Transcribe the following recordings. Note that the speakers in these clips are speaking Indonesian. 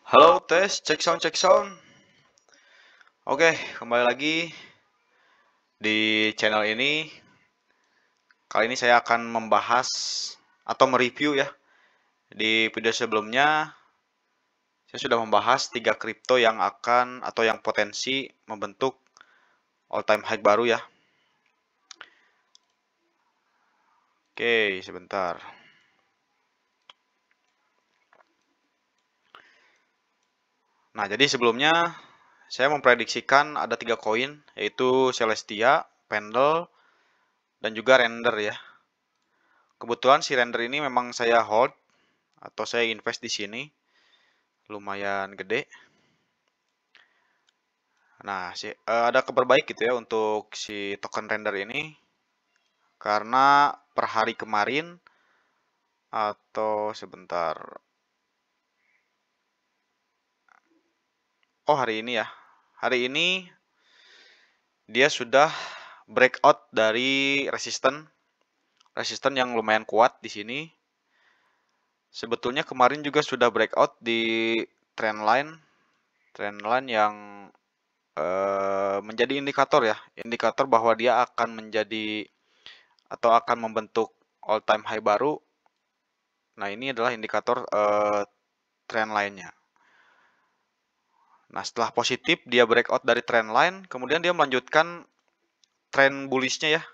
Halo, tes, cek sound, cek sound. Oke, kembali lagi di channel ini. Kali ini saya akan membahas atau mereview ya. Di video sebelumnya, saya sudah membahas 3 kripto yang akan atau yang potensi membentuk all time high baru ya. Oke, sebentar. Nah, jadi sebelumnya saya memprediksikan ada 3 koin, yaitu Celestia, Pendle, dan juga Render ya. Kebetulan si Render ini memang saya hold atau saya invest di sini. Lumayan gede. Nah, ada kabar baik gitu ya untuk si token Render ini. Karena per hari kemarin atau sebentar. Oh, hari ini ya. Hari ini dia sudah breakout dari resisten yang lumayan kuat di sini. Sebetulnya kemarin juga sudah breakout di trendline yang menjadi indikator bahwa dia akan menjadi atau akan membentuk all time high baru. Nah, ini adalah indikator trend line-nya. Nah, setelah positif dia breakout dari trend line, kemudian dia melanjutkan trend bullish-nya ya.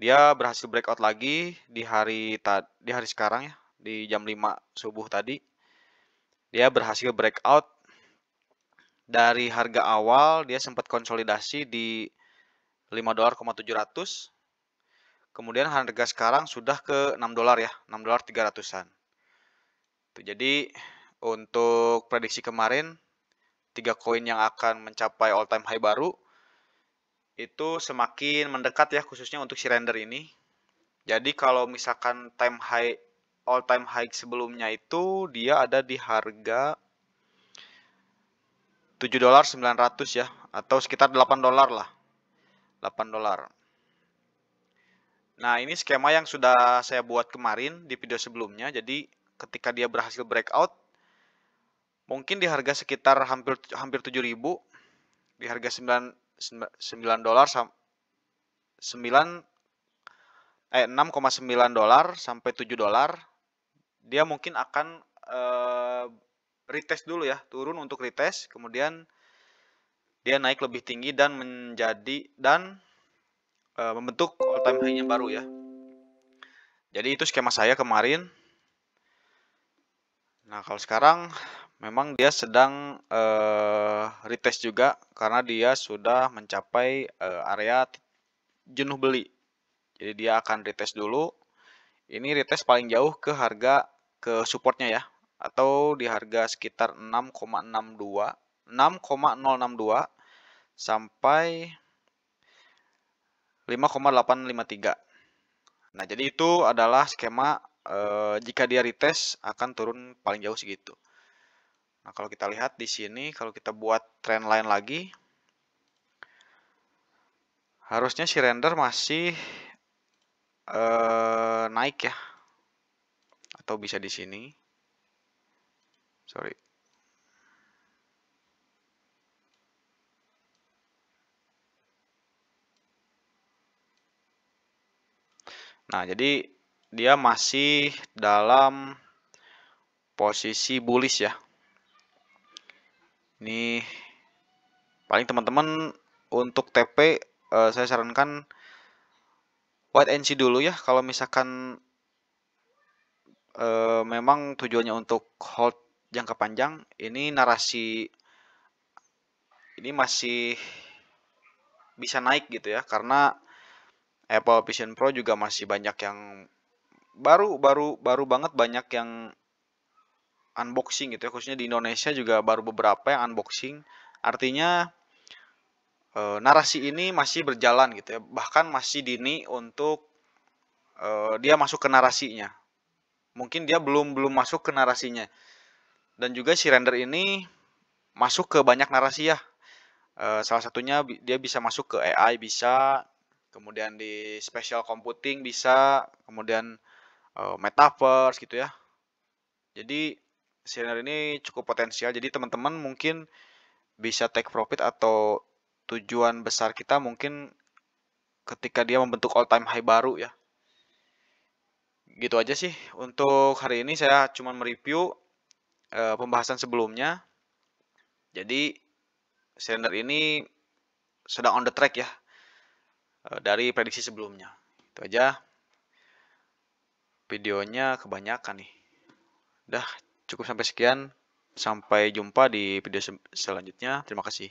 Dia berhasil breakout lagi di hari sekarang ya, di jam 5 subuh tadi. Dia berhasil breakout dari harga awal, dia sempat konsolidasi di $5.700. Kemudian harga sekarang sudah ke $6 ya, $6.300-an. Jadi untuk prediksi kemarin 3 koin yang akan mencapai all time high baru itu semakin mendekat ya, khususnya untuk si Render ini. Jadi kalau misalkan all time high sebelumnya itu dia ada di harga $7.900 ya, atau sekitar $8 lah. $8. Nah, ini skema yang sudah saya buat kemarin di video sebelumnya. Jadi ketika dia berhasil breakout, mungkin di harga sekitar hampir 7.000, di harga $9 $6,9 sampai $7, dia mungkin akan retest dulu ya, turun untuk retest, kemudian dia naik lebih tinggi dan membentuk all time high-nya baru ya. Jadi itu skema saya kemarin. Nah, kalau sekarang memang dia sedang retest juga karena dia sudah mencapai area jenuh beli. Jadi dia akan retest dulu. Ini retest paling jauh ke supportnya ya, atau di harga sekitar 6,062 sampai 5,853. Nah, jadi itu adalah skema jika dia retest akan turun paling jauh segitu. Nah, kalau kita lihat di sini, kalau kita buat trend line lagi, harusnya si Render masih naik ya, atau bisa di sini. Sorry. Nah, jadi dia masih dalam posisi bullish ya. Ini paling teman-teman untuk TP saya sarankan wait and see dulu ya. Kalau misalkan memang tujuannya untuk hold jangka panjang, ini narasi ini masih bisa naik gitu ya, karena Apple Vision Pro juga masih banyak yang baru banget, banyak yang unboxing gitu ya, khususnya di Indonesia juga baru beberapa yang unboxing. Artinya narasi ini masih berjalan gitu ya, bahkan masih dini untuk dia masuk ke narasinya. Mungkin dia belum masuk ke narasinya. Dan juga si Render ini masuk ke banyak narasi ya. Salah satunya dia bisa masuk ke AI bisa, kemudian di spatial computing bisa, kemudian metaverse gitu ya. Jadi Cylinder ini cukup potensial, jadi teman-teman mungkin bisa take profit atau tujuan besar kita mungkin ketika dia membentuk all time high baru ya. Gitu aja sih untuk hari ini saya cuma mereview, pembahasan sebelumnya. Jadi Cylinder ini sedang on the track ya, dari prediksi sebelumnya. Itu aja, videonya kebanyakan nih. Udah cukup sampai sekian, sampai jumpa di video selanjutnya. Terima kasih.